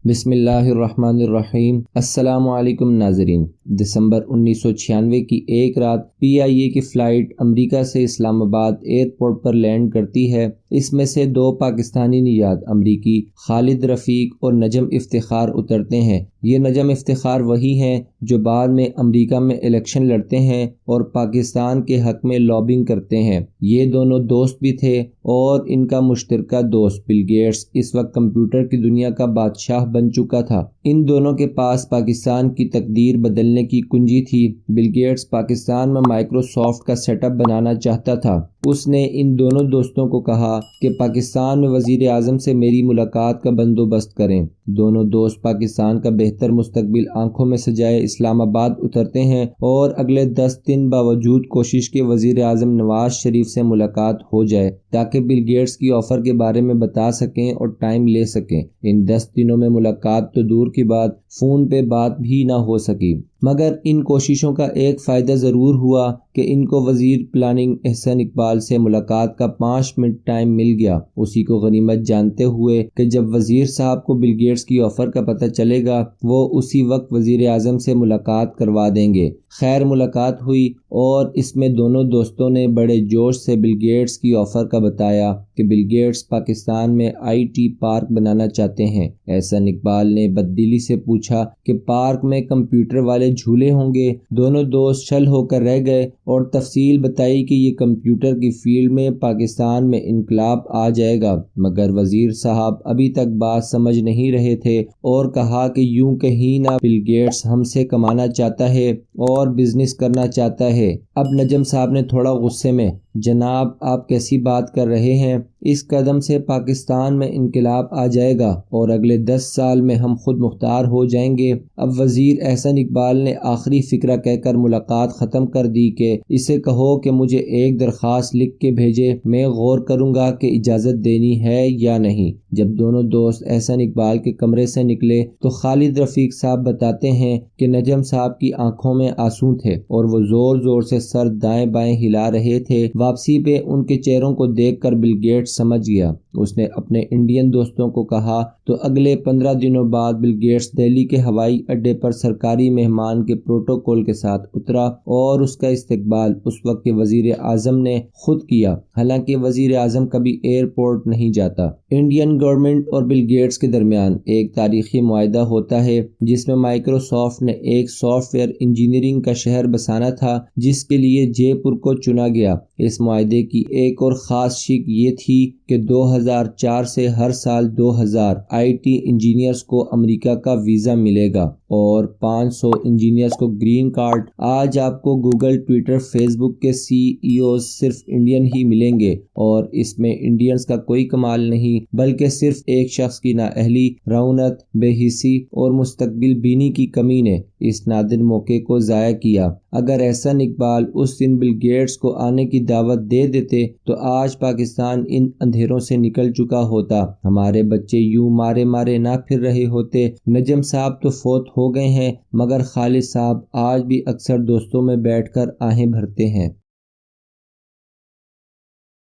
بسم اللہ الرحمن الرحیم۔ السلام علیکم ناظرین۔ دسمبر 1996 کی ایک رات PIA کی فلائٹ امریکہ سے اسلام آباد ایئرپورٹ پر لینڈ کرتی ہے۔ اس میں سے 2 پاکستانی نژاد امریکی خالد رفیق اور نجم افتخار اترتے ہیں۔ یہ نجم افتخار وہی ہیں جو بعد میں امریکہ میں الیکشن لڑتے ہیں اور پاکستان کے حق میں لابنگ کرتے ہیں۔ یہ دونوں دوست بھی تھے اور ان کا مشترکہ دوست بل گیٹس اس وقت کمپیوٹر کی دنیا کا بادشاہ بن چکا تھا۔ ان دونوں کے پاس پاکستان کی تقدیر بدلنے کی کنجی تھی۔ بل گیٹس پاکستان میں مائکروسافٹ کا سیٹ اپ بنانا چاہتا تھا۔ اس نے ان دونوں دوستوں کو کہا کہ پاکستان میں وزیر اعظم سے میری ملاقات کا بندوبست کریں۔ دونوں دوست پاکستان کا بہتر مستقبل آنکھوں میں سجائے اسلام آباد اترتے ہیں اور اگلے 10 دن باوجود کوشش کے وزیر اعظم نواز شریف سے ملاقات ہو جائے تاکہ بل گیٹس کی آفر کے بارے میں بتا سکیں اور ٹائم لے سکیں۔ ان 10 دنوں میں ملاقات تو دور کی بات، فون پہ بات بھی نہ ہو سکی، مگر ان کوششوں کا ایک فائدہ ضرور ہوا کہ ان کو وزیر پلاننگ احسن اقبال سے ملاقات کا 5 منٹ ٹائم مل گیا۔ اسی کو غنیمت جانتے ہوئے کہ جب وزیر صاحب کو بل گیٹس کی آفر کا پتہ چلے گا وہ اسی وقت وزیر اعظم سے ملاقات کروا دیں گے۔ خیر ملاقات ہوئی اور اس میں دونوں دوستوں نے بڑے جوش سے بل گیٹس کی آفر کا بتایا کہ بل گیٹس پاکستان میں IT پارک بنانا چاہتے ہیں۔ احسن اقبال نے بددلی سے پوچھا کہ پارک میں کمپیوٹر والے جھولے ہوں گے؟ دونوں دوست شل ہو کر رہ گئے اور تفصیل بتائی کہ یہ کمپیوٹر کی فیلڈ میں پاکستان میں انقلاب آ جائے گا، مگر وزیر صاحب ابھی تک بات سمجھ نہیں رہے تھے اور کہا کہ یوں کہیں نہ بل گیٹس ہم سے کمانا چاہتا ہے اور بزنس کرنا چاہتا ہے۔ اب نجم صاحب نے تھوڑا غصے میں، جناب آپ کیسی بات کر رہے ہیں؟ اس قدم سے پاکستان میں انقلاب آ جائے گا اور اگلے 10 سال میں ہم خود مختار ہو جائیں گے۔ اب وزیر احسن اقبال نے آخری فقرہ کہہ کر ملاقات ختم کر دی کہ اسے کہو کہ مجھے ایک درخواست لکھ کے بھیجے، میں غور کروں گا کہ اجازت دینی ہے یا نہیں۔ جب دونوں دوست احسن اقبال کے کمرے سے نکلے تو خالد رفیق صاحب بتاتے ہیں کہ نجم صاحب کی آنکھوں میں آنسو تھے اور وہ زور زور سے سر دائیں بائیں ہلا رہے تھے۔ واپسی پہ ان کے چہروں کو دیکھ کر بل گیٹس سمجھ گیا۔ اس نے اپنے انڈین دوستوں کو کہا تو اگلے 15 دنوں بعد بل گیٹس دہلی کے ہوائی اڈے پر سرکاری مہمان کے پروٹوکول کے ساتھ اترا اور اس کا استقبال اس وقت کے وزیر اعظم نے خود کیا، حالانکہ وزیر اعظم کبھی ایئرپورٹ نہیں جاتا۔ انڈین گورنمنٹ اور بل گیٹس کے درمیان ایک تاریخی معاہدہ ہوتا ہے جس میں مائکروسافٹ نے ایک سافٹ ویئر انجینئرنگ کا شہر بسانا تھا جس کے لیے جے پور کو چنا گیا۔ اس معاہدے کی ایک اور خاص شق یہ تھی کہ 2004 سے ہر سال 2000 IT انجینئرز کو امریکہ کا ویزا ملے گا اور 500 انجینئرز کو گرین کارڈ۔ آج آپ کو گوگل، ٹویٹر، فیس بک کے CEOs صرف انڈین ہی ملیں گے اور اس میں انڈینز کا کوئی کمال نہیں بلکہ صرف ایک شخص کی نااہلی، رعونت، بے حسی اور مستقبل بینی کی کمی نے اس نادر موقع کو ضائع کیا۔ اگر احسن اقبال اس دن بل گیٹس کو آنے کی دعوت دے دیتے تو آج پاکستان ان اندھیروں سے نکل چکا ہوتا، ہمارے بچے یوں مارے مارے نہ پھر رہے ہوتے۔ نجم صاحب تو فوت ہو گئے ہیں مگر خالد صاحب آج بھی اکثر دوستوں میں بیٹھ کر آہیں بھرتے ہیں۔